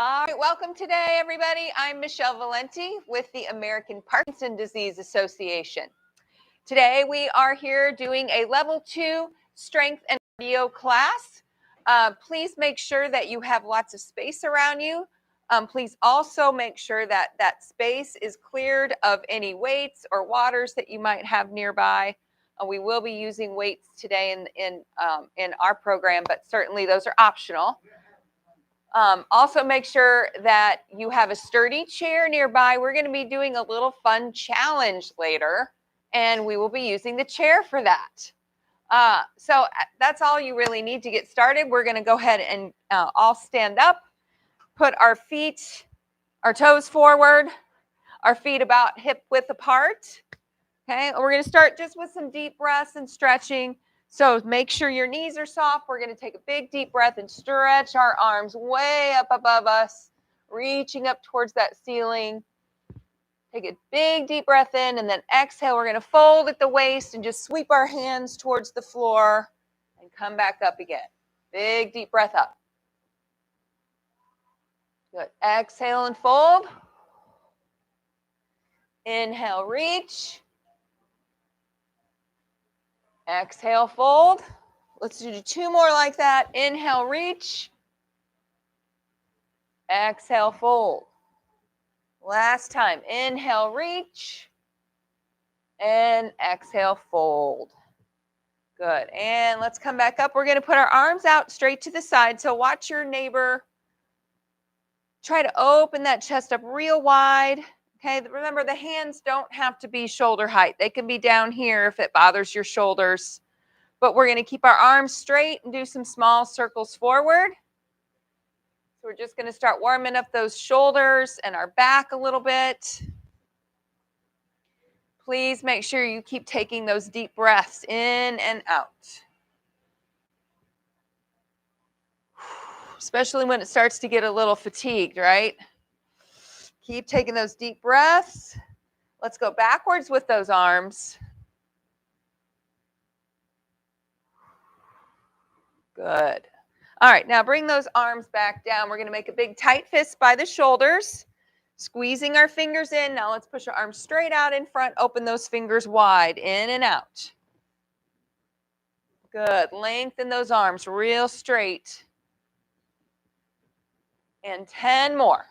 All right, welcome today, everybody. I'm Michelle Valenti with the American Parkinson Disease Association. Today, we are here doing a level 2 strength and cardio class. Please make sure that you have lots of space around you. Please also make sure that that space is cleared of any weights or waters that you might have nearby. We will be using weights today in our program, but certainly those are optional. Also make sure that you have a sturdy chair nearby. We're going to be doing a little fun challenge later, and we will be using the chair for that. So that's all you really need to get started. We're going to go ahead and all stand up, put our toes forward, our feet about hip width apart. Okay, and we're going to start just with some deep breaths and stretching. So make sure your knees are soft. We're going to take a big deep breath and stretch our arms way up above us, reaching up towards that ceiling. Take a big deep breath in and then exhale. We're going to fold at the waist and just sweep our hands towards the floor and come back up again. Big deep breath up. Good. Exhale and fold. Inhale, reach. Exhale, fold. Let's do 2 more like that. Inhale, reach. Exhale, fold. Last time. Inhale, reach. And exhale, fold. Good. And let's come back up. We're going to put our arms out straight to the side. So watch your neighbor. Try to open that chest up real wide. Okay. Remember, the hands don't have to be shoulder height. They can be down here if it bothers your shoulders. But we're going to keep our arms straight and do some small circles forward. So we're just going to start warming up those shoulders and our back a little bit. Please make sure you keep taking those deep breaths in and out. Especially when it starts to get a little fatigued, right? Keep taking those deep breaths. Let's go backwards with those arms. Good. All right, now bring those arms back down. We're going to make a big tight fist by the shoulders, squeezing our fingers in. Now let's push our arms straight out in front. Open those fingers wide, in and out. Good. Lengthen those arms real straight. And 10 more.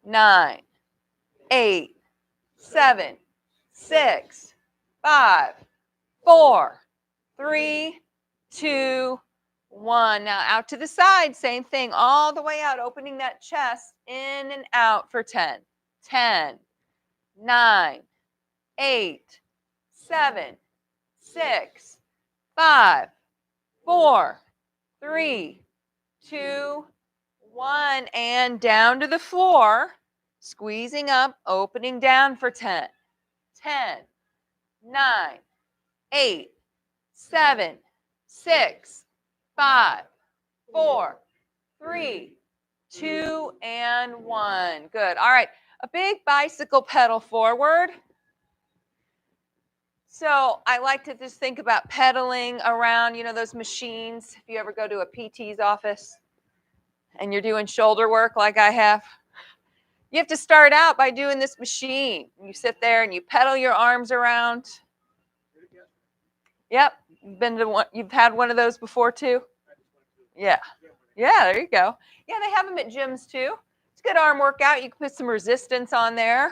9, 8, 7, 6, 5, 4, 3, 2, 1. Now out to the side, same thing, all the way out, opening that chest in and out for 10. 10, 9, 8, 7, 6, 5, 4, 3, 2, 1. And down to the floor, squeezing up, opening down for 10. 10, 9, 8, 7, 6, 5, 4, 3, 2, and 1. Good. All right. A big bicycle pedal forward. So I like to just think about pedaling around, those machines. If you ever go to a PT's office and you're doing shoulder work like I have, you have to start out by doing this machine. You sit there and you pedal your arms around. Yep. You've had one of those before too? Yeah. Yeah, there you go. Yeah, they have them at gyms too. It's a good arm workout. You can put some resistance on there.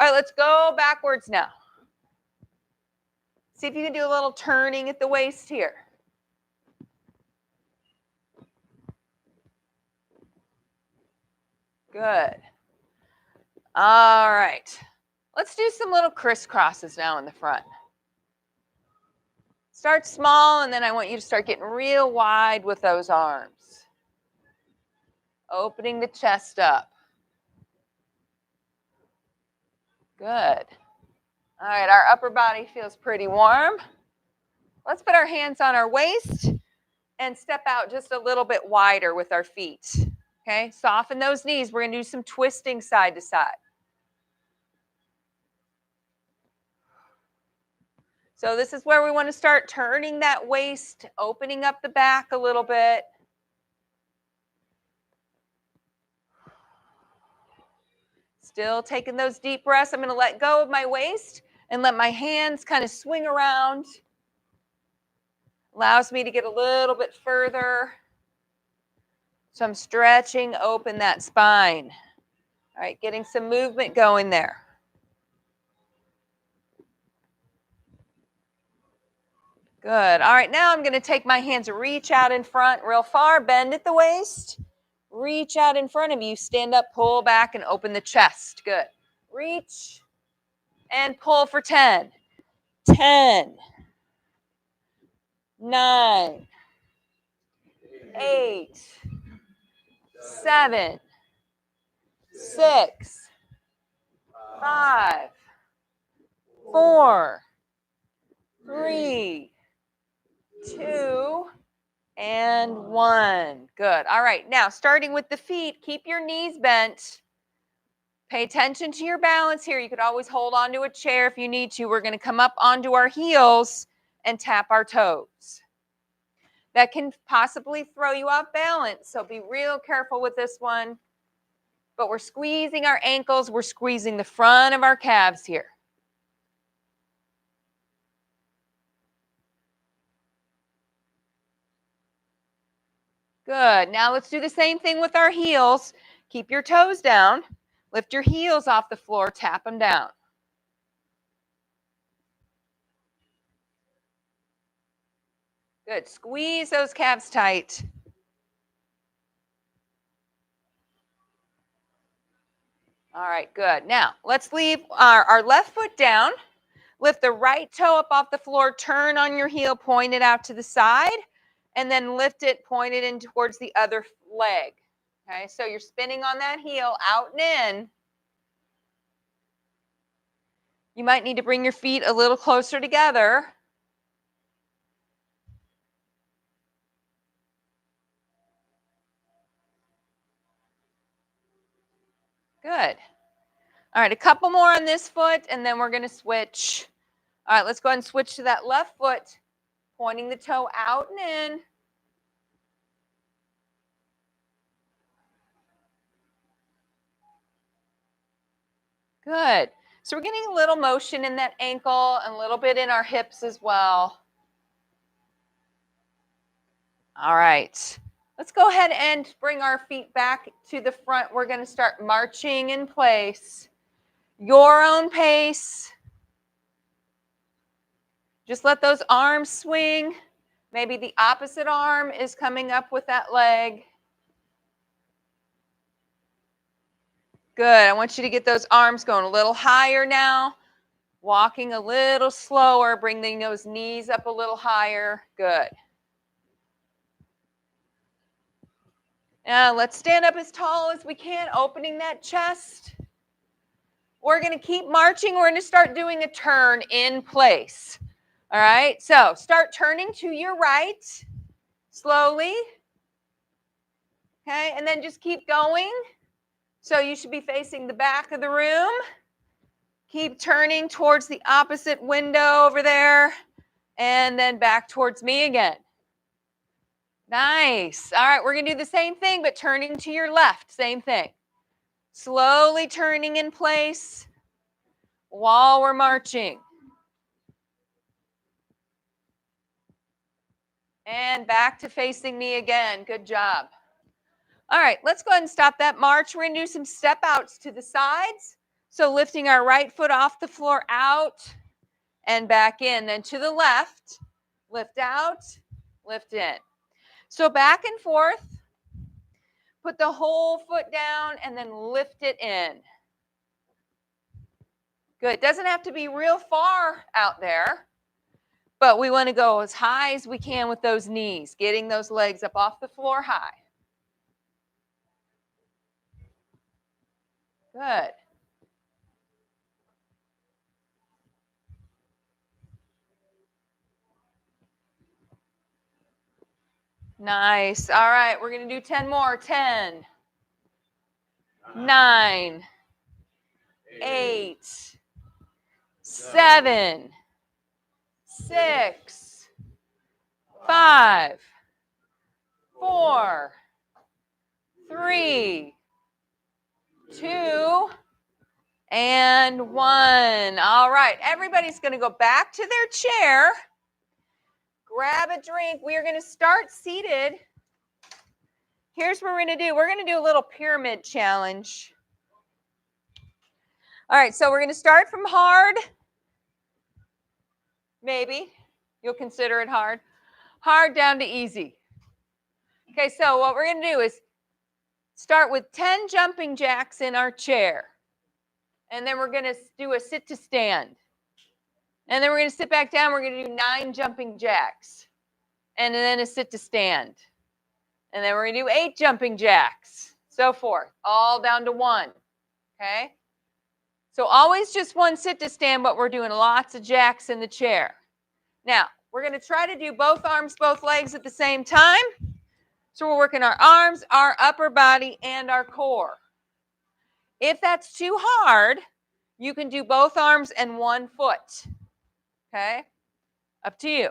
All right, let's go backwards now. See if you can do a little turning at the waist here. Good. All right. Let's do some little crisscrosses now in the front. Start small, and then I want you to start getting real wide with those arms. Opening the chest up. Good. All right, our upper body feels pretty warm. Let's put our hands on our waist and step out just a little bit wider with our feet. Okay, soften those knees. We're going to do some twisting side to side. So this is where we want to start turning that waist, opening up the back a little bit. Still taking those deep breaths. I'm going to let go of my waist and let my hands kind of swing around. Allows me to get a little bit further. So I'm stretching open that spine. All right, getting some movement going there. Good. All right, now I'm going to take my hands, reach out in front real far, bend at the waist. Reach out in front of you, stand up, pull back, and open the chest. Good. Reach and pull for 10. 10, 9, 8, 7, 6, 5, 4, 3, 2, and 1. Good. All right. Now, starting with the feet, keep your knees bent. Pay attention to your balance here. You could always hold onto a chair if you need to. We're going to come up onto our heels and tap our toes. That can possibly throw you off balance, so be real careful with this one. But we're squeezing our ankles. We're squeezing the front of our calves here. Good. Now let's do the same thing with our heels. Keep your toes down. Lift your heels off the floor. Tap them down. Good. Squeeze those calves tight. All right, good. Now, let's leave our left foot down. Lift the right toe up off the floor. Turn on your heel. Point it out to the side. And then lift it, point it in towards the other leg. Okay, so you're spinning on that heel, out and in. You might need to bring your feet a little closer together. Good. All right, a couple more on this foot, and then we're going to switch. All right, let's go ahead and switch to that left foot, pointing the toe out and in. Good. So we're getting a little motion in that ankle and a little bit in our hips as well. All right. Let's go ahead and bring our feet back to the front. We're going to start marching in place. Your own pace. Just let those arms swing. Maybe the opposite arm is coming up with that leg. Good. I want you to get those arms going a little higher now. Walking a little slower, bringing those knees up a little higher. Good. Now let's stand up as tall as we can, opening that chest. We're going to keep marching. We're going to start doing a turn in place. All right, so start turning to your right slowly. Okay, and then just keep going. So you should be facing the back of the room. Keep turning towards the opposite window over there, and then back towards me again. Nice. All right, we're going to do the same thing, but turning to your left. Same thing. Slowly turning in place while we're marching. And back to facing me again. Good job. All right, let's go ahead and stop that march. We're going to do some step outs to the sides. So lifting our right foot off the floor out and back in. Then to the left, lift out, lift in. So back and forth. Put the whole foot down and then lift it in. Good. Doesn't have to be real far out there, but we want to go as high as we can with those knees, getting those legs up off the floor high. Good. Nice. All right, we're going to do 10 more. 10, 9, 8, 7, 6, 5, 4, 3, 2, and 1. All right, everybody's going to go back to their chair. Grab a drink. We are going to start seated. Here's what we're going to do. We're going to do a little pyramid challenge. All right, so we're going to start from hard. Maybe. You'll consider it hard. Hard down to easy. Okay, so what we're going to do is start with 10 jumping jacks in our chair. And then we're going to do a sit to stand. And then we're going to sit back down. We're going to do 9 jumping jacks. And then a sit to stand. And then we're going to do 8 jumping jacks. So forth. All down to 1. Okay? So always just 1 sit to stand, but we're doing lots of jacks in the chair. Now, we're going to try to do both arms, both legs at the same time. So we're working our arms, our upper body, and our core. If that's too hard, you can do both arms and 1 foot. Okay? Up to you.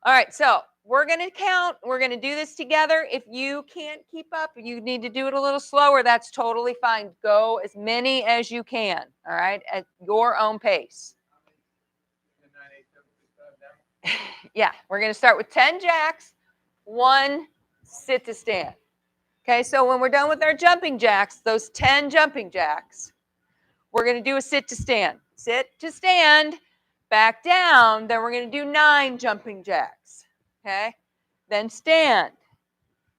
All right, so we're going to count. We're going to do this together. If you can't keep up, you need to do it a little slower. That's totally fine. Go as many as you can, all right, at your own pace. Yeah, we're going to start with 10 jacks, 1 sit to stand. Okay, so when we're done with our jumping jacks, those 10 jumping jacks, we're going to do a sit to stand. Sit to stand, back down, then we're going to do 9 jumping jacks. Okay, then stand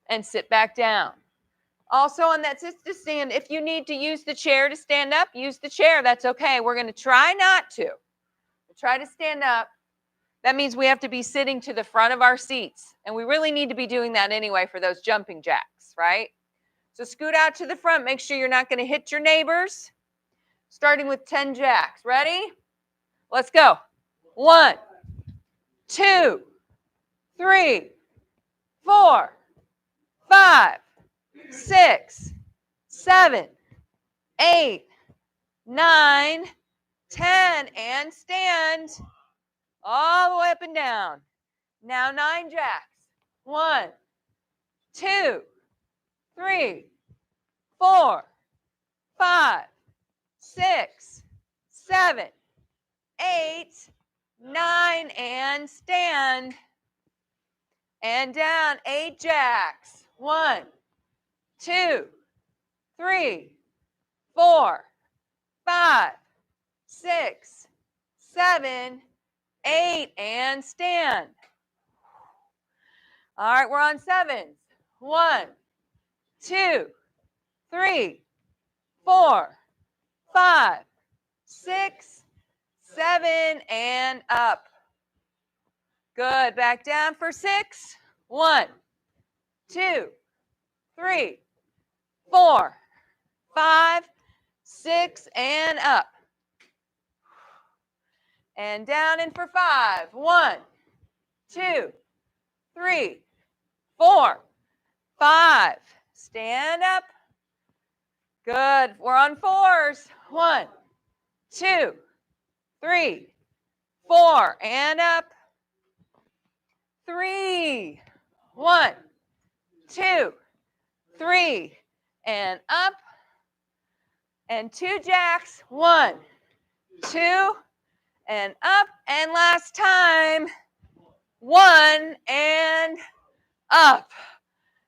and sit back down. Also on that sit to stand, if you need to use the chair to stand up, use the chair. That's okay. We're going to try not to. Try to stand up. That means we have to be sitting to the front of our seats. And we really need to be doing that anyway for those jumping jacks, right? So scoot out to the front. Make sure you're not going to hit your neighbors. Starting with 10 jacks. Ready? Let's go. 1, 2, 3, 4, 5, 6, 7, 8, 9, 10, and stand all the way up and down. Now 9 jacks. 1, 2, 3, 4, 5, 6, 7, 8, 9, and stand. And down 8 jacks. 1, 2, 3, 4, 5, 6, 7, 8, and stand. All right, we're on 7s. 1, 2, 3, 4, 5, 6, 7, and up. Good. Back down for 6. 1, 2, 3, 4, 5, 6, and up. And down and for 5. 1, 2, 3, 4, 5. Stand up. Good. We're on 4s. 1, 2, 3, 4, and up. 3. 1, 2, 3, and up. And 2 jacks. 1, 2, and up. And last time. 1 and up.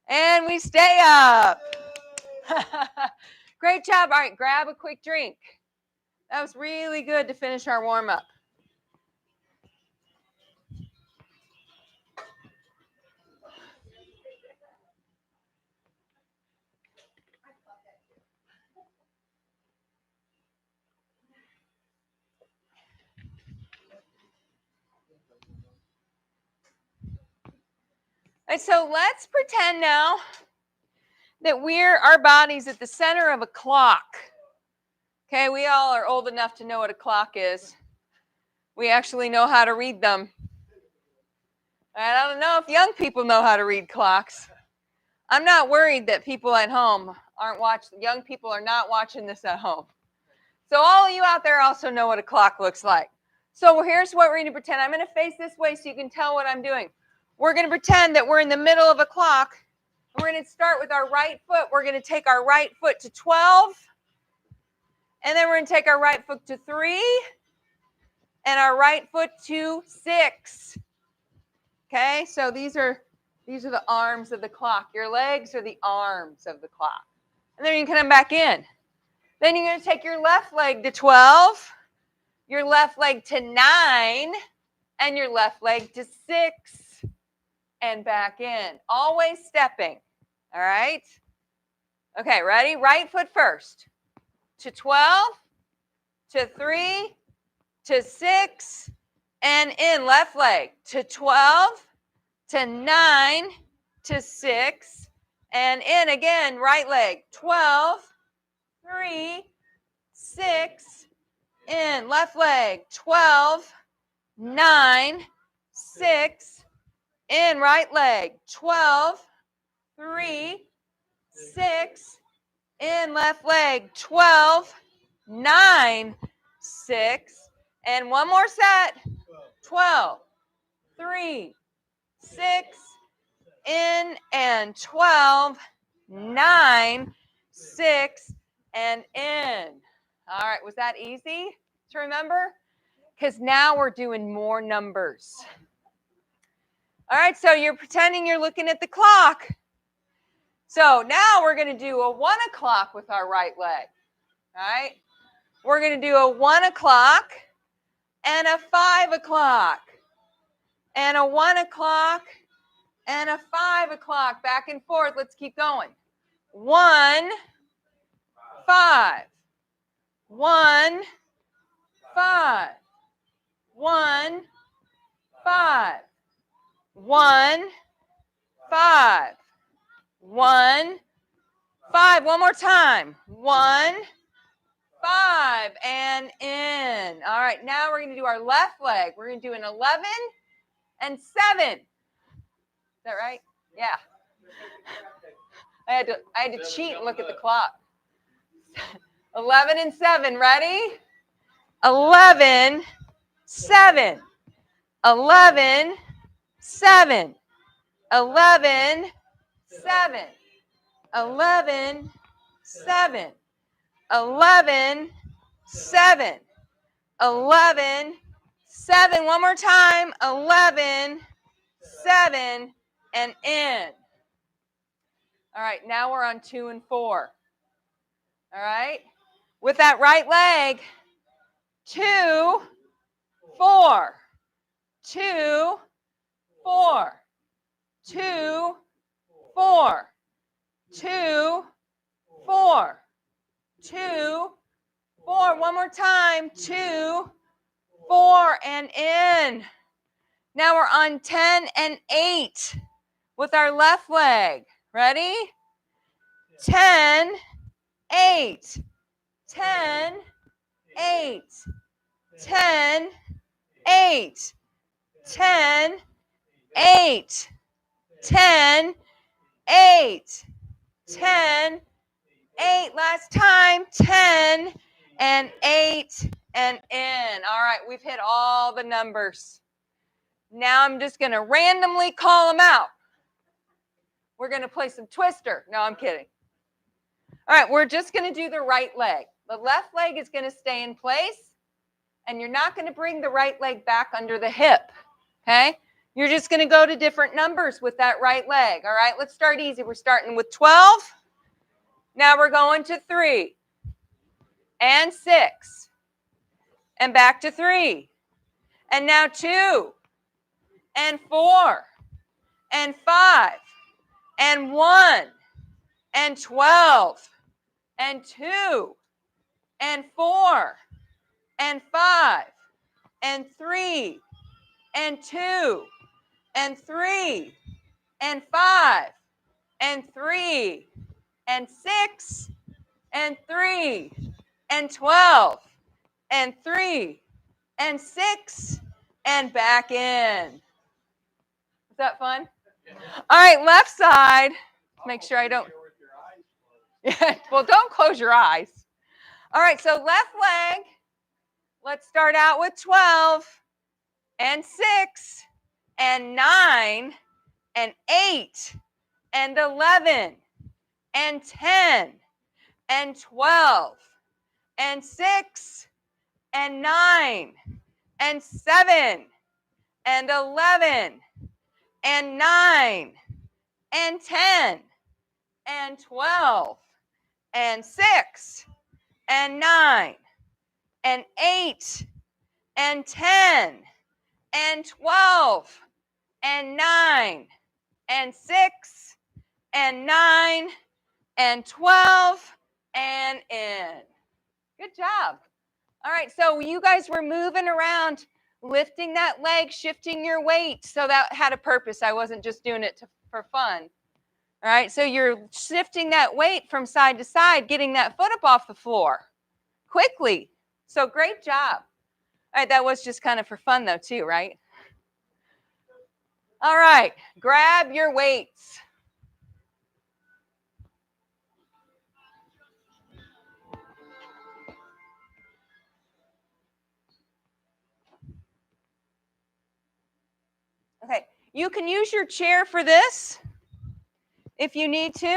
And we stay up. Great job. All right, grab a quick drink. That was really good to finish our warm-up. And so let's pretend now that our body's at the center of a clock. Okay, we all are old enough to know what a clock is. We actually know how to read them. I don't know if young people know how to read clocks. I'm not worried that people at home aren't watching. Young people are not watching this at home. So all of you out there also know what a clock looks like. So here's what we're going to pretend. I'm going to face this way so you can tell what I'm doing. We're going to pretend that we're in the middle of a clock. We're going to start with our right foot. We're going to take our right foot to 12. And then we're going to take our right foot to 3 and our right foot to 6. Okay, so these are the arms of the clock. Your legs are the arms of the clock. And then you can come back in. Then you're going to take your left leg to 12, your left leg to 9, and your left leg to 6, and back in. Always stepping. All right? Okay, ready? Right foot first. To 12, to 3, to 6, and in. Left leg to 12, to 9, to 6, and in again. Right leg 12, 3, 6, in. Left leg 12, 9, 6, in. Right leg 12, 3, 6, in. Left leg 12, 9, 6, and one more set. 12, 3, 6, in, and 12, 9, 6, and in. All right, was that easy to remember? Because now we're doing more numbers. All right, so you're pretending you're looking at the clock. So now we're going to do a 1 o'clock with our right leg. All right, we're going to do a 1 o'clock and a 5 o'clock and a 1 o'clock and a 5 o'clock, back and forth. Let's keep going. 1, 5, 1, 5, 1, 5, 1, 5, 1, 5. One more time. 1, 5, and in. All right, now we're going to do our left leg. We're going to do an 11 and 7. Is that right? Yeah. I had to cheat and look at the clock. 11 and 7. Ready? 11, 7. 11, 7. 11, 7. 11, 7. 11, 7. 11, 7. One more time. 11, 7, and in. All right, now we're on 2 and 4. All right, with that right leg, 2, 4, 2, 4, 2, 4, 2, 4, 2, 4. One more time. 2, 4, and in. Now we're on 10 and 8 with our left leg. Ready? 10, 8. 10, 8. 10, 8. 10, 8. 10, 8. 10, 8. Last time. 10 and 8 and in. All right, we've hit all the numbers. Now I'm just going to randomly call them out. We're going to play some Twister. No, I'm kidding. All right, we're just going to do the right leg. The left leg is going to stay in place, and you're not going to bring the right leg back under the hip, okay? You're just going to go to different numbers with that right leg, all right? Let's start easy. We're starting with 12. Now we're going to 3 and 6 and back to 3. And now 2 and 4 and 5 and 1 and 12 and 2 and 4 and 5 and 3 and 2 and 3 and 5 and 3 and 6 and 3 and 12 and 3 and 6 and back in. Is that fun? All right, left side. Make sure I don't. Yeah, well, don't close your eyes. All right, so left leg. Let's start out with 12 and 6 and 9 and 8 and 11 and 10 and 12 and 6 and 9 and 7 and 11 and 9 and 10 and 12 and 6 and 9 and 8 and 10 and 12 and 9 and 6 and 9 and 12 and in. Good job. All right, so you guys were moving around, lifting that leg, shifting your weight. So that had a purpose. I wasn't just doing it for fun. All right, so you're shifting that weight from side to side, getting that foot up off the floor quickly. So great job. All right, that was just kind of for fun though too, right? All right, grab your weights. Okay, you can use your chair for this if you need to.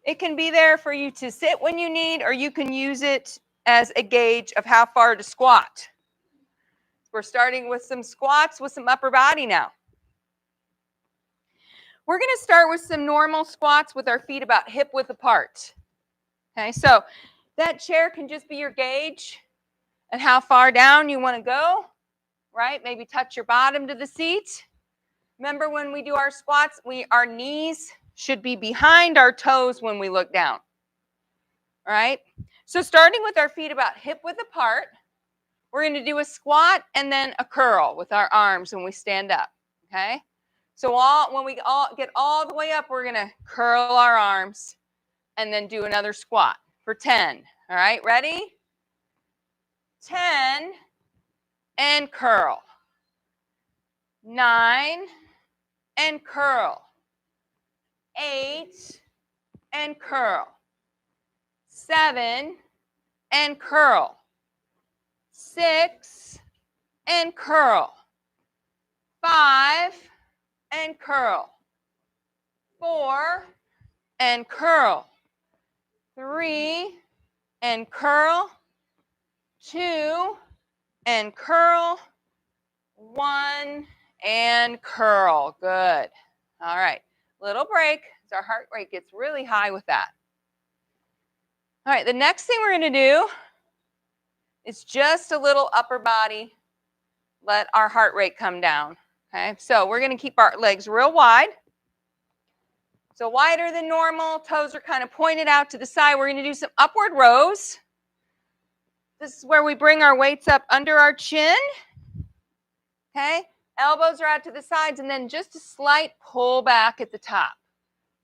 It can be there for you to sit when you need, or you can use it as a gauge of how far to squat. We're starting with some squats with some upper body now. We're going to start with some normal squats with our feet about hip width apart. Okay, so that chair can just be your gauge and how far down you want to go, right? Maybe touch your bottom to the seat. Remember when we do our squats, our knees should be behind our toes when we look down. All right? So starting with our feet about hip width apart, we're going to do a squat and then a curl with our arms when we stand up. Okay? So when we get all the way up, we're going to curl our arms and then do another squat for 10. All right? Ready? 10 and curl. 9 and curl. 8 and curl. 7 and curl. 6 and curl. 5 and curl. 4 and curl. 3 and curl. 2 and curl. 1 and curl. Good. All right. Little break. Our heart rate gets really high with that. All right. The next thing we're going to do is just a little upper body. Let our heart rate come down. Okay. So we're going to keep our legs real wide. So wider than normal. Toes are kind of pointed out to the side. We're going to do some upward rows. This is where we bring our weights up under our chin. Okay. Elbows are out to the sides, and then just a slight pull back at the top.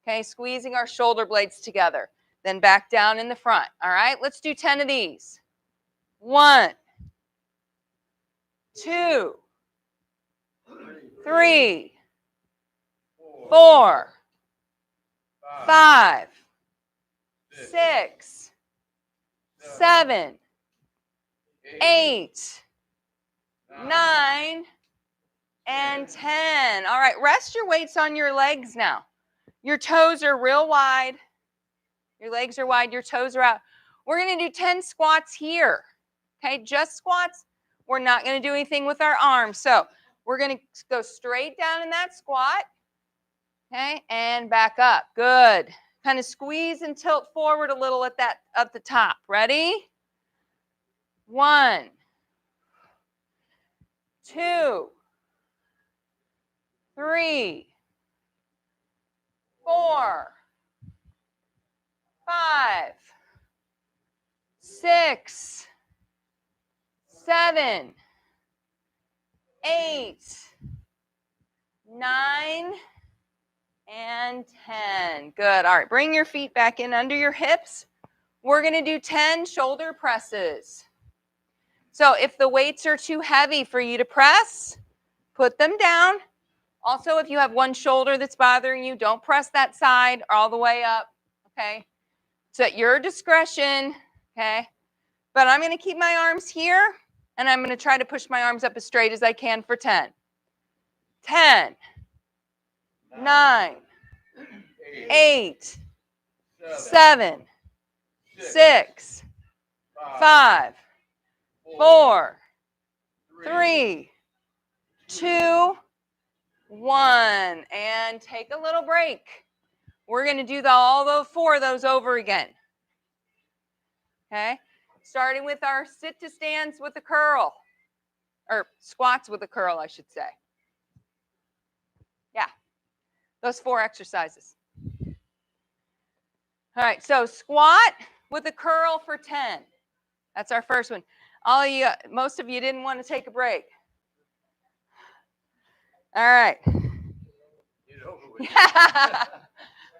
Okay, squeezing our shoulder blades together. Then back down in the front. All right, let's do 10 of these. 1, 2, 3, 4, 5, 6, 7, 8, 9, and 10. All right, rest your weights on your legs now. Your toes are real wide. Your legs are wide, your toes are out. We're going to do 10 squats here. Okay, just squats. We're not going to do anything with our arms. So we're going to go straight down in that squat. Okay, and back up. Good. Kind of squeeze and tilt forward a little at the top. Ready? 1, 2, 3, 4, 5, 6, 7, 8, 9, and 10. Good. All right, bring your feet back in under your hips. We're going to do 10 shoulder presses. So if the weights are too heavy for you to press, put them down. Also, if you have one shoulder that's bothering you, don't press that side all the way up, okay? It's at your discretion, okay? But I'm going to keep my arms here, and I'm going to try to push my arms up as straight as I can for 10. 10, 9, 8, 7, 6, 5, 4, 3, 2, 1. And take a little break. We're going to do all those 4 of those over again. Okay? Starting with our sit to stands with a curl. Or squats with a curl, I should say. Yeah. Those 4 exercises. All right, so squat with a curl for 10. That's our first one. Most of you didn't want to take a break. All right. Get it over with.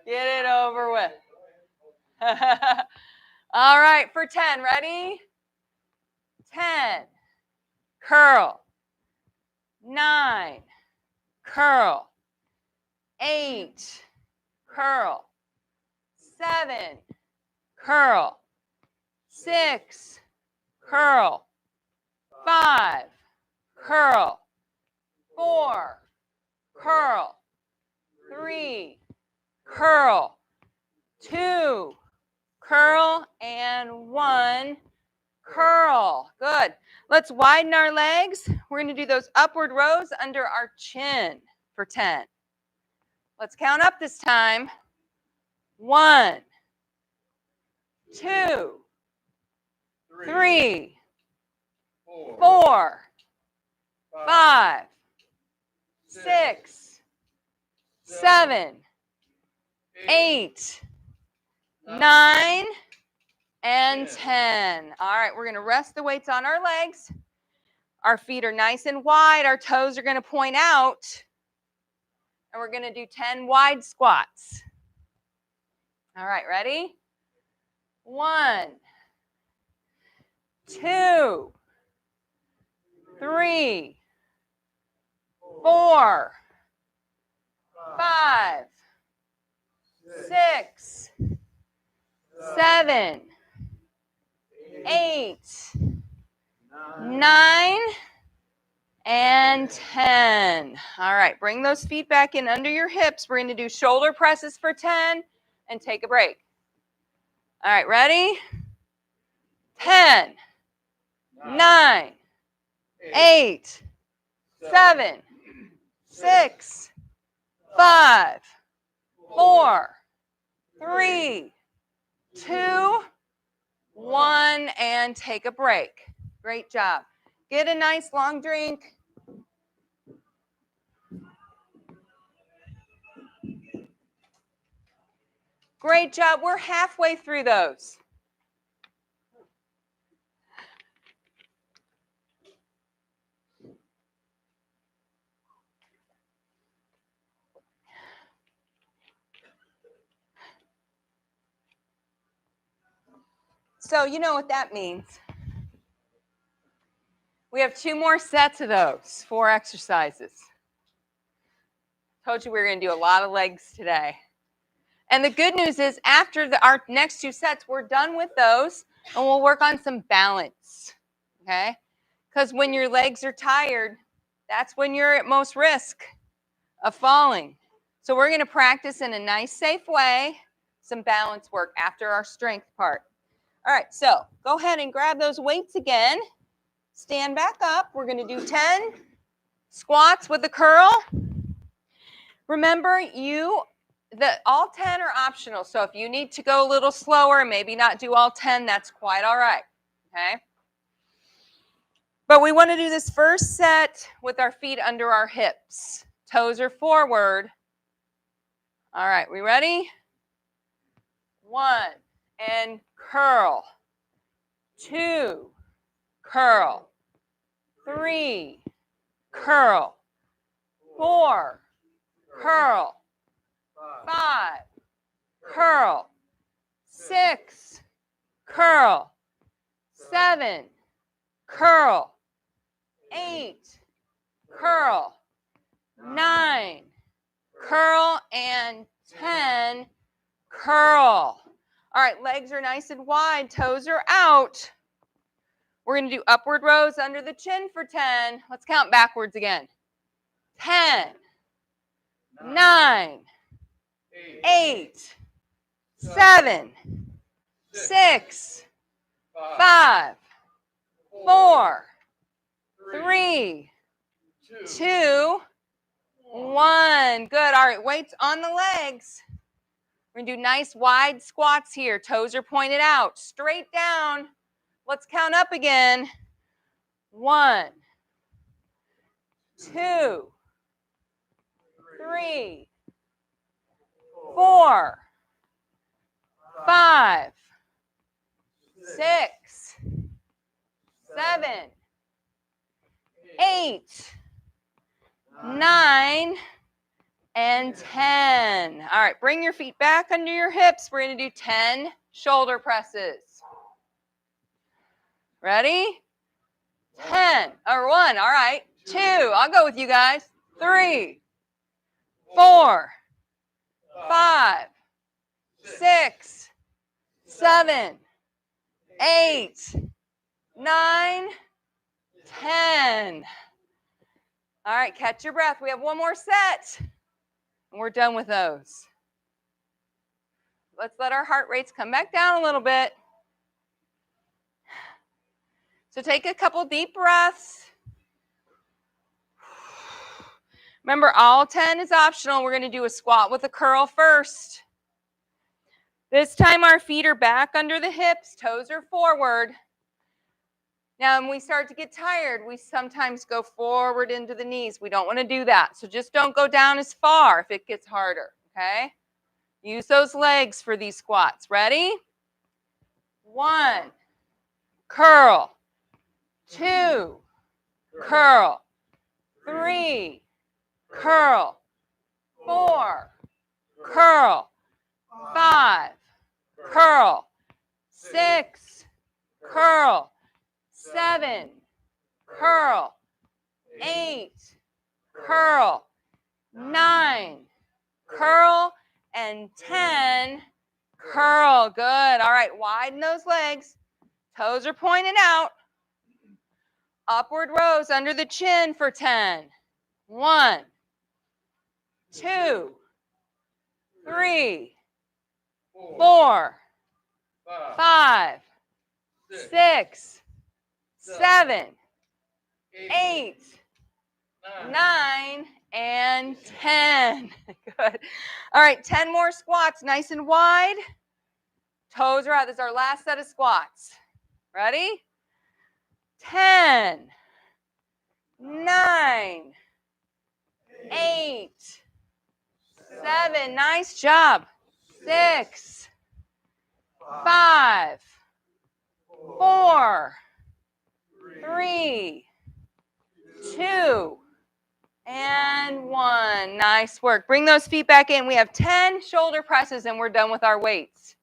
Get it over with. All right, for 10, ready? 10, curl. 9, curl. 8, curl. 7, curl. 6, curl. 5, curl. 4, curl. 3, curl. 2, curl, and 1, curl. Good. Let's widen our legs. We're going to do those upward rows under our chin for 10. Let's count up this time. 1, 2, 3, 4, 5, 6, 7, 8, 9, and 10. All right, we're going to rest the weights on our legs. Our feet are nice and wide. Our toes are going to point out. And we're going to do 10 wide squats. All right, ready? 1, 2, 3, 4, 5, 6, 7, 8, 9, and 10. All right, bring those feet back in under your hips. We're going to do shoulder presses for 10 and take a break. All right, ready? 10, 9, 8, 7, 6, 5, 4, 3, 2, 1, and take a break. Great job. Get a nice long drink. Great job. We're halfway through those. So you know what that means. We have 2 more sets of those, 4 exercises. Told you we were going to do a lot of legs today. And the good news is after our next 2 sets, we're done with those, and we'll work on some balance, okay? Because when your legs are tired, that's when you're at most risk of falling. So we're going to practice in a nice, safe way, some balance work after our strength part. All right, so go ahead and grab those weights again. Stand back up. We're going to do 10 squats with a curl. Remember, all 10 are optional. So if you need to go a little slower, maybe not do all 10, that's quite all right. Okay? But we want to do this first set with our feet under our hips. Toes are forward. All right, we ready? 1, and curl. 2, curl. 3, curl. 4, curl. 5, curl. 6, curl. 7, curl. 8, curl. 9, curl, and 10, curl. All right, legs are nice and wide, toes are out. We're going to do upward rows under the chin for 10. Let's count backwards again. 10, 9, 8, 7, 6, 5, 4, 3, 2, 1. Good. All right, weights on the legs. We're going to do nice wide squats here. Toes are pointed out. Straight down. Let's count up again. 1, 2, 3, 4, 5, 6, 7, 8, 9, and 10. All right, bring your feet back under your hips. We're going to do 10 shoulder presses. Ready? 10 or 1. All right. 2. I'll go with you guys. 3, 4, 5, 6, 7, 8, 9, 10. All right, catch your breath. We have one more set, and we're done with those. Let's let our heart rates come back down a little bit. So take a couple deep breaths. Remember, all 10 is optional. We're going to do a squat with a curl first. This time our feet are back under the hips, toes are forward. Now, when we start to get tired, we sometimes go forward into the knees. We don't want to do that. So just don't go down as far if it gets harder, okay? Use those legs for these squats. Ready? 1, curl. 2, curl. 3, curl. 4, curl. 5, curl. 6, curl. 7, curl. 8, curl. 9, curl. And 10, curl. Good. All right, widen those legs. Toes are pointed out. Upward rows under the chin for 10. 1, 2, 3, 4, 5, 6, 7, 8, 9, and 10. Good. All right, 10 more squats, nice and wide. Toes are out. This is our last set of squats. Ready? 10, 9, 8, 7. Nice job. 6, 5, 4, 3, 2, and 1. Nice work. Bring those feet back in. We have 10 shoulder presses and we're done with our weights.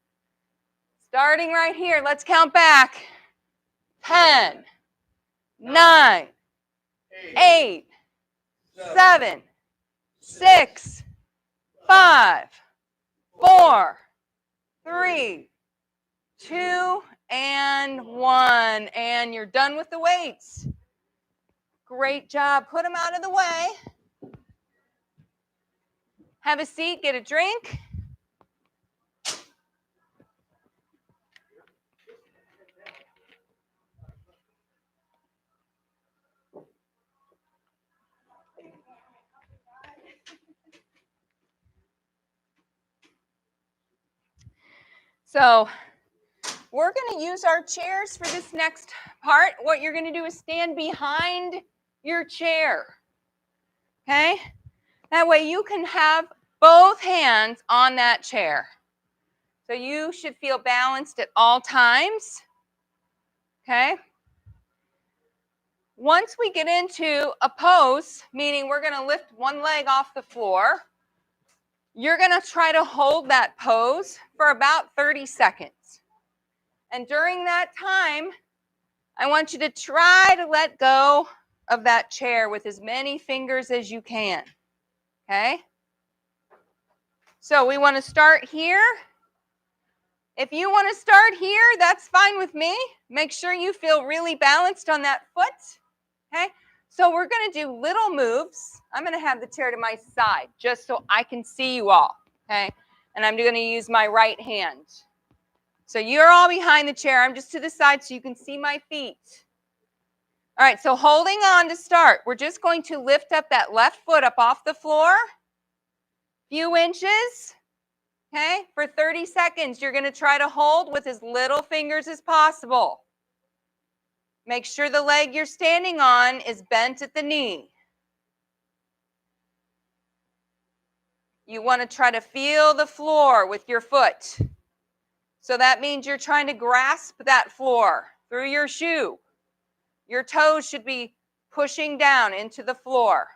Starting right here, let's count back. 10, 9, 8, 7, 6, 5, 4, 3, 2, and 1. And you're done with the weights. Great job. Put them out of the way. Have a seat, get a drink. So we're going to use our chairs for this next part. What you're going to do is stand behind your chair. Okay? That way you can have both hands on that chair. So you should feel balanced at all times. Okay? Once we get into a pose, meaning we're going to lift one leg off the floor, you're going to try to hold that pose for about 30 seconds. And during that time, I want you to try to let go of that chair with as many fingers as you can. Okay? So we want to start here. If you want to start here, that's fine with me. Make sure you feel really balanced on that foot. Okay? So we're going to do little moves. I'm going to have the chair to my side just so I can see you all. Okay? And I'm going to use my right hand. So you're all behind the chair. I'm just to the side so you can see my feet. All right, so holding on to start. We're just going to lift up that left foot up off the floor. Few inches. Okay, for 30 seconds, you're going to try to hold with as little fingers as possible. Make sure the leg you're standing on is bent at the knee. You want to try to feel the floor with your foot. So that means you're trying to grasp that floor through your shoe. Your toes should be pushing down into the floor.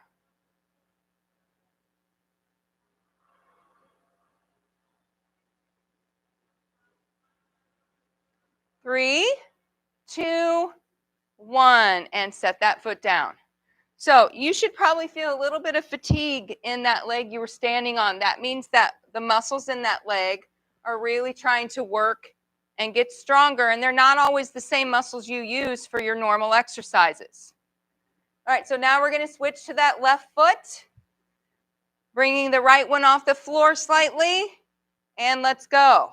Three, two, one, and set that foot down. So you should probably feel a little bit of fatigue in that leg you were standing on. That means that the muscles in that leg are really trying to work and get stronger, and they're not always the same muscles you use for your normal exercises. All right, so now we're going to switch to that left foot, bringing the right one off the floor slightly, and let's go.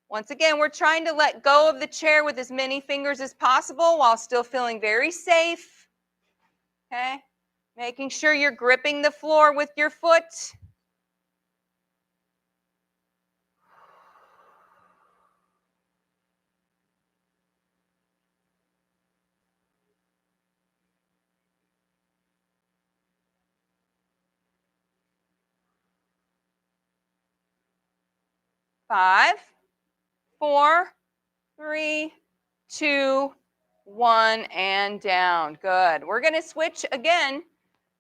Once again, we're trying to let go of the chair with as many fingers as possible while still feeling very safe. Okay? Making sure you're gripping the floor with your foot. Five, four, three, two, one, and down. Good. We're going to switch again.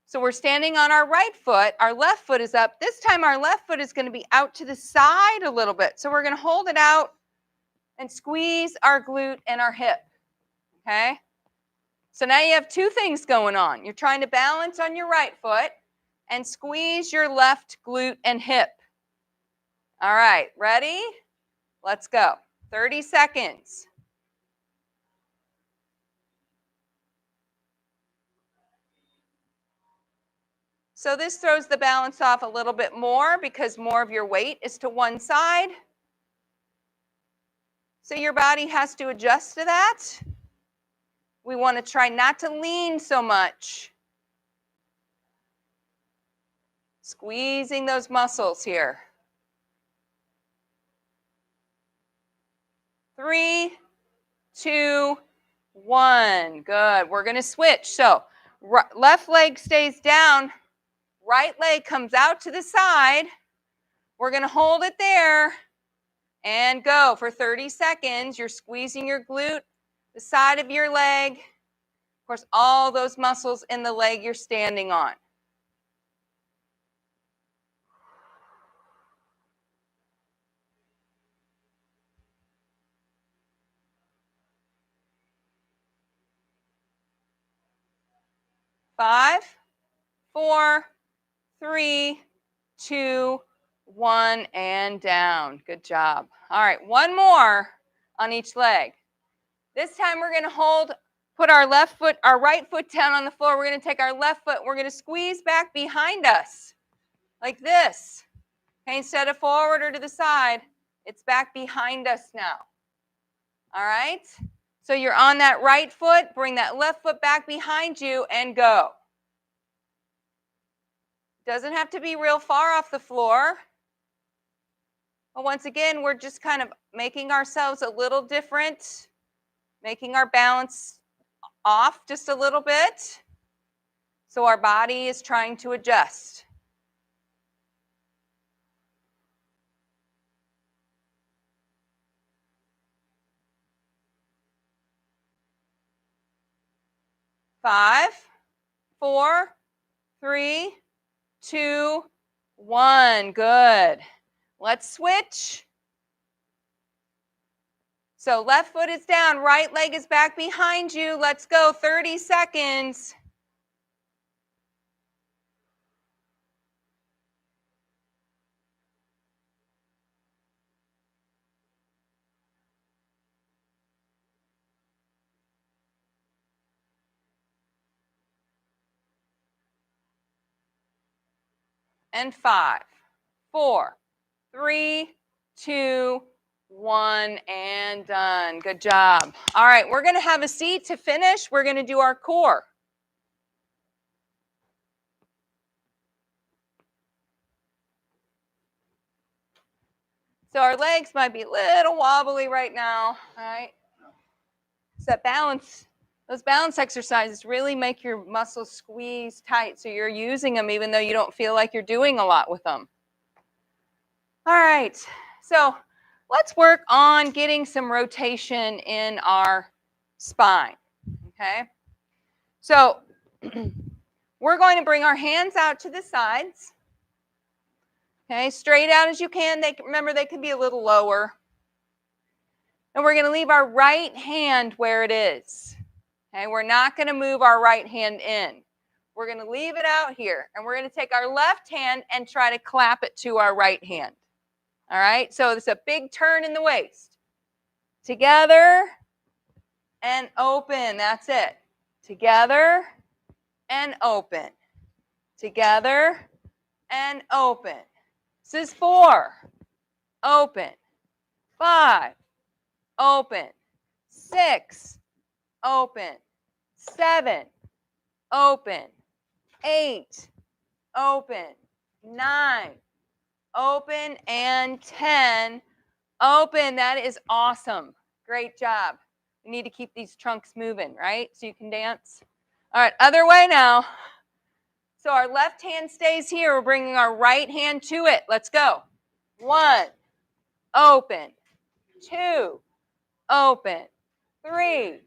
So we're standing on our right foot. Our left foot is up. This time our left foot is going to be out to the side a little bit. So we're going to hold it out and squeeze our glute and our hip. Okay? So now you have two things going on. You're trying to balance on your right foot and squeeze your left glute and hip. All right, ready? Let's go. 30 seconds. So this throws the balance off a little bit more because more of your weight is to one side. So your body has to adjust to that. We want to try not to lean so much. Squeezing those muscles here. 3, 2, 1. Good. We're going to switch. So left leg stays down. Right leg comes out to the side. We're going to hold it there and go for 30 seconds. You're squeezing your glute, the side of your leg. Of course, all those muscles in the leg you're standing on. Five, four, three, two, one, and down. Good job. All right, one more on each leg. This time we're going to put our right foot down on the floor. We're going to take our left foot, we're going to squeeze back behind us like this. Okay, instead of forward or to the side, it's back behind us now. All right? So you're on that right foot, bring that left foot back behind you and go. Doesn't have to be real far off the floor. But once again, we're just kind of making ourselves a little different, making our balance off just a little bit. So our body is trying to adjust. Five, four, three, two, one. Good. Let's switch. So left foot is down, right leg is back behind you. Let's go, 30 seconds. And 5, 4, 3, 2, 1 and done. Good job. All right, we're going to have a seat to finish. We're going to do our core. So our legs might be a little wobbly right now, all right? So that balance, those balance exercises really make your muscles squeeze tight so you're using them even though you don't feel like you're doing a lot with them. All right, so let's work on getting some rotation in our spine, okay? So we're going to bring our hands out to the sides, okay, straight out as you can. Remember, they can be a little lower. And we're going to leave our right hand where it is. Okay, we're not going to move our right hand in. We're going to leave it out here. And we're going to take our left hand and try to clap it to our right hand. All right, so it's a big turn in the waist. Together and open. That's it. Together and open. Together and open. This is 4. Open. 5. Open. 6. Open. 7. Open. 8. Open. 9. Open. And 10. Open. That is awesome. Great job. We need to keep these trunks moving, right? So you can dance. All right, other way now. So our left hand stays here. We're bringing our right hand to it. Let's go. 1. Open. 2. Open. 3.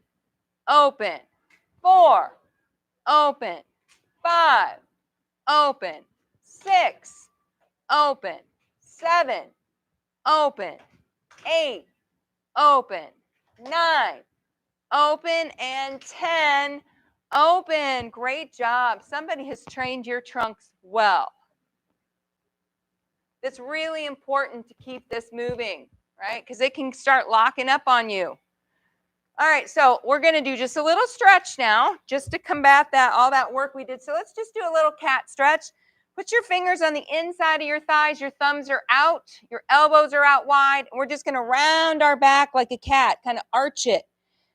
Open. 4. Open. 5. Open. 6. Open. 7. Open. 8. Open. 9. Open. And 10. Open. Great job. Somebody has trained your trunks well. It's really important to keep this moving, right? Because it can start locking up on you. All right, so we're going to do just a little stretch now, just to combat all that work we did. So let's just do a little cat stretch. Put your fingers on the inside of your thighs. Your thumbs are out. Your elbows are out wide. And we're just going to round our back like a cat, kind of arch it.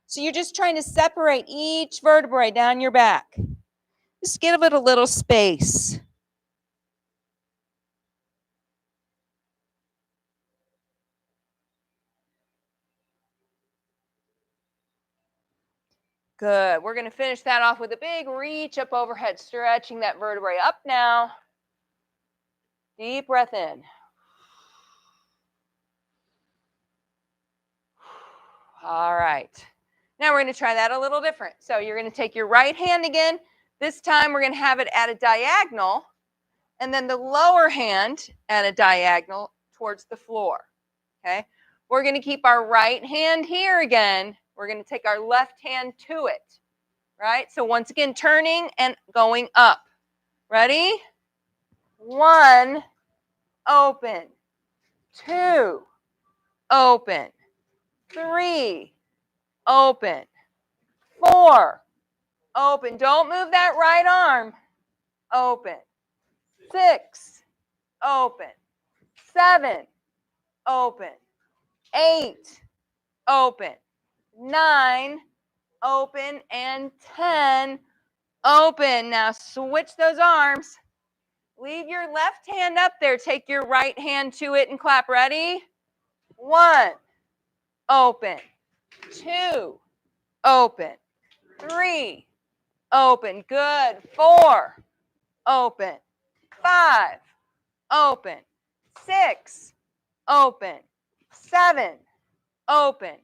So you're just trying to separate each vertebrae down your back. Just give it a little space. Good. We're going to finish that off with a big reach up overhead, stretching that vertebrae up now. Deep breath in. All right. Now we're going to try that a little different. So you're going to take your right hand again. This time we're going to have it at a diagonal, and then the lower hand at a diagonal towards the floor. Okay. We're going to keep our right hand here again. We're going to take our left hand to it. Right? So once again, turning and going up. Ready? 1, open. 2, open. 3, open. 4, open. Don't move that right arm. Open. 6, open. 7, open. 8, open. 9, open. And 10, open. Now switch those arms. Leave your left hand up there. Take your right hand to it and clap. Ready? 1, open. 2, open. 3, open. Good. 4, open. 5, open. 6, open. 7, open.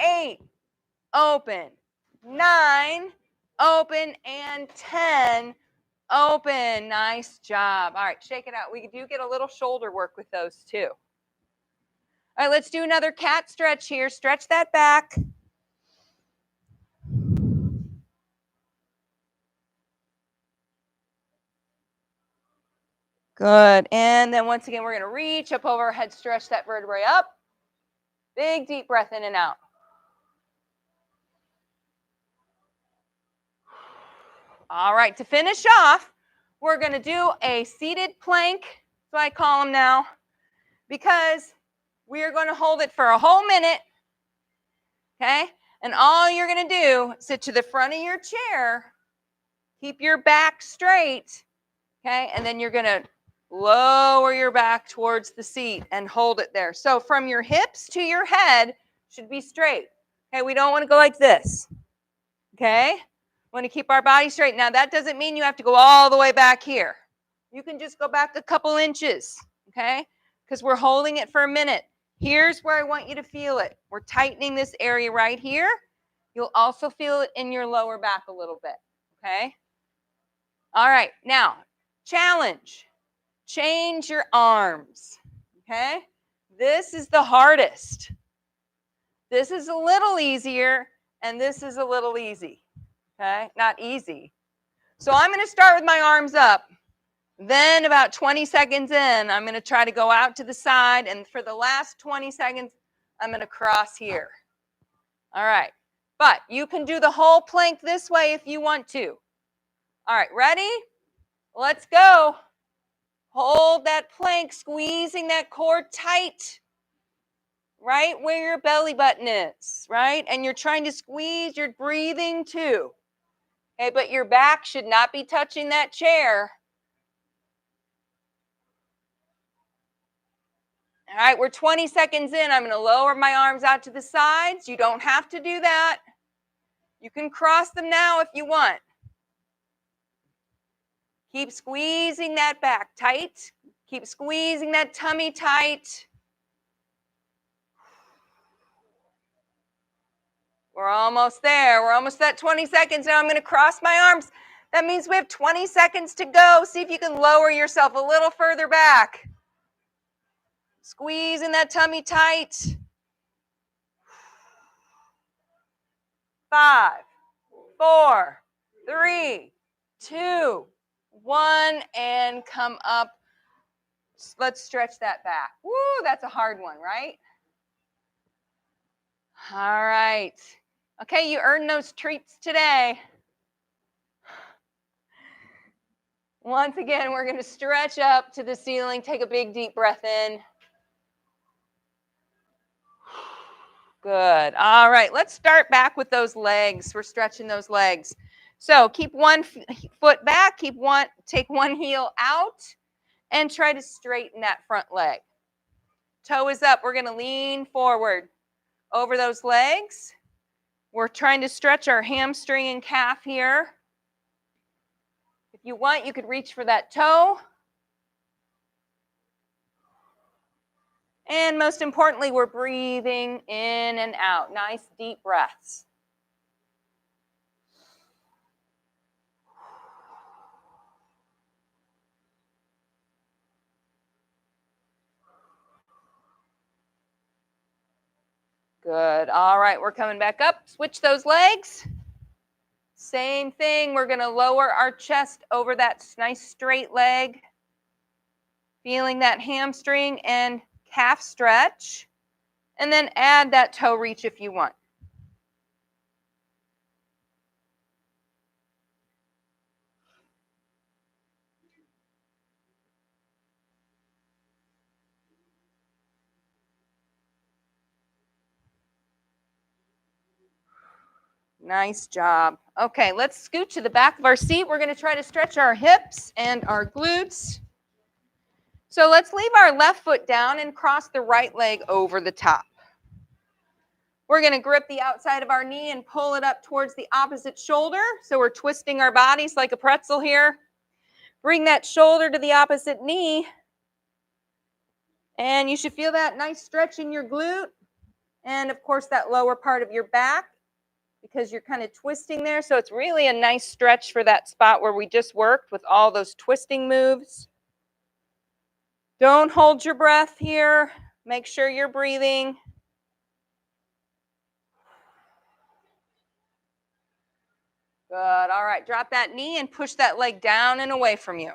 8, open. 9, open. And 10, open. Nice job. All right, shake it out. We do get a little shoulder work with those too. All right, let's do another cat stretch here. Stretch that back. Good. And then once again, we're going to reach up over our head, stretch that vertebrae up. Big deep breath in and out. All right, to finish off, we're going to do a seated plank. That's what I call them now. Because We are going to hold it for a whole minute, okay? And all you're going to do, sit to the front of your chair, keep your back straight, okay? And then you're going to lower your back towards the seat and hold it there. So from your hips to your head should be straight. Okay, we don't want to go like this. Okay? We want to keep our body straight. Now that doesn't mean you have to go all the way back here. You can just go back a couple inches, okay? Because we're holding it for a minute. Here's where I want you to feel it. We're tightening this area right here. You'll also feel it in your lower back a little bit, okay? All right, now, challenge. Change your arms, okay? This is the hardest. This is a little easier, and this is a little easy, okay? Not easy. So I'm going to start with my arms up. Then about 20 seconds in, I'm going to try to go out to the side, and for the last 20 seconds, I'm going to cross here. All right, but you can do the whole plank this way if you want to. All right, ready? Let's go. Hold that plank, squeezing that core tight, right where your belly button is, right? And you're trying to squeeze, you're breathing too. Okay, but your back should not be touching that chair. All right, we're 20 seconds in. I'm going to lower my arms out to the sides. You don't have to do that. You can cross them now if you want. Keep squeezing that back tight. Keep squeezing that tummy tight. We're almost there. We're almost at 20 seconds. Now I'm going to cross my arms. That means we have 20 seconds to go. See if you can lower yourself a little further back. Squeezing that tummy tight. 5, 4, 3, 2, 1, and come up. Let's stretch that back. Woo, that's a hard one, right? All right. Okay, you earned those treats today. Once again, we're going to stretch up to the ceiling. Take a big, deep breath in. Good. All right, let's start back with those legs. We're stretching those legs. So keep one foot back, take one heel out, and try to straighten that front leg. Toe is up. We're going to lean forward over those legs. We're trying to stretch our hamstring and calf here. If you want, you could reach for that toe. And most importantly, we're breathing in and out. Nice deep breaths. Good. All right, we're coming back up. Switch those legs. Same thing. We're going to lower our chest over that nice straight leg. Feeling that hamstring and calf stretch. And then add that toe reach if you want. Nice job. Okay, let's scoot to the back of our seat. We're going to try to stretch our hips and our glutes. So let's leave our left foot down and cross the right leg over the top. We're going to grip the outside of our knee and pull it up towards the opposite shoulder. So we're twisting our bodies like a pretzel here. Bring that shoulder to the opposite knee. And you should feel that nice stretch in your glute. And of course, that lower part of your back, because you're kind of twisting there. So it's really a nice stretch for that spot where we just worked with all those twisting moves. Don't hold your breath here. Make sure you're breathing. Good. All right. Drop that knee and push that leg down and away from you.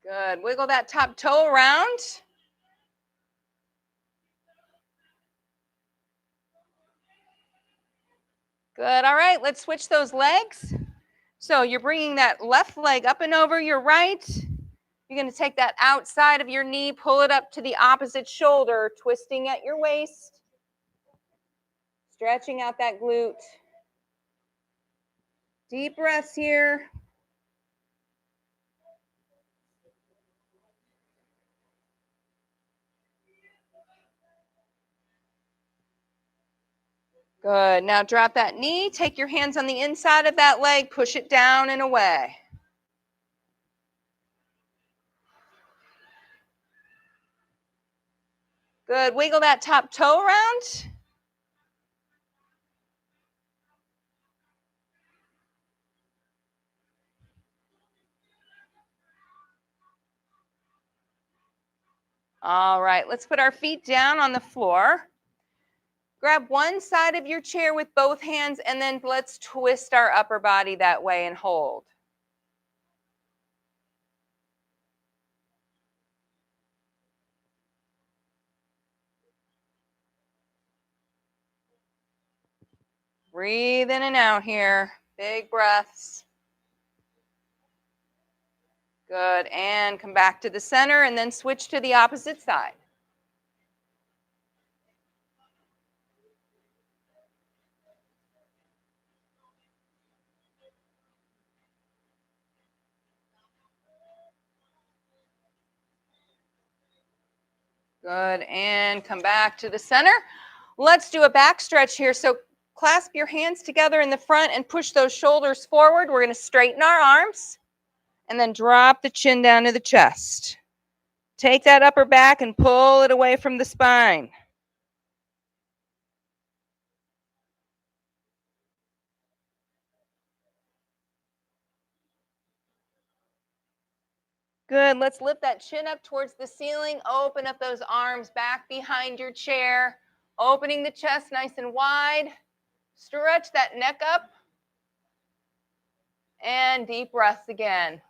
Good. Wiggle that top toe around. Good. All right, let's switch those legs. So you're bringing that left leg up and over your right. You're going to take that outside of your knee, pull it up to the opposite shoulder, twisting at your waist, stretching out that glute. Deep breaths here. Good. Now drop that knee, take your hands on the inside of that leg, push it down and away. Good. Wiggle that top toe around. All right, let's put our feet down on the floor. Grab one side of your chair with both hands, and then let's twist our upper body that way and hold. Breathe in and out here. Big breaths. Good. And come back to the center and then switch to the opposite side. Good. And come back to the center. Let's do a back stretch here. So clasp your hands together in the front and push those shoulders forward. We're going to straighten our arms and then drop the chin down to the chest. Take that upper back and pull it away from the spine. Good. Let's lift that chin up towards the ceiling. Open up those arms back behind your chair. Opening the chest nice and wide. Stretch that neck up. And deep breaths again.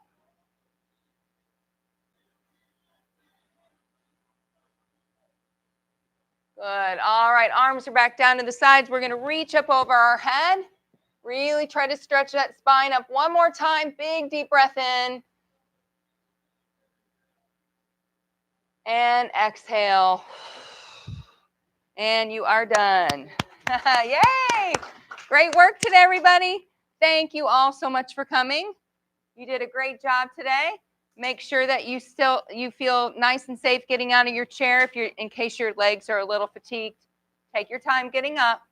Good. All right. Arms are back down to the sides. We're going to reach up over our head. Really try to stretch that spine up one more time. Big deep breath in. And exhale. And you are done. Yay! Great work today, everybody. Thank you all so much for coming. You did a great job today. Make sure that you feel nice and safe getting out of your chair in case your legs are a little fatigued. Take your time getting up.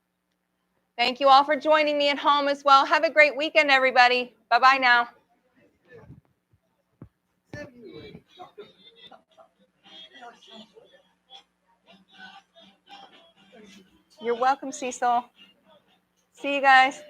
Thank you all for joining me at home as well. Have a great weekend, everybody. Bye-bye now. You're welcome, Cecil. See you guys.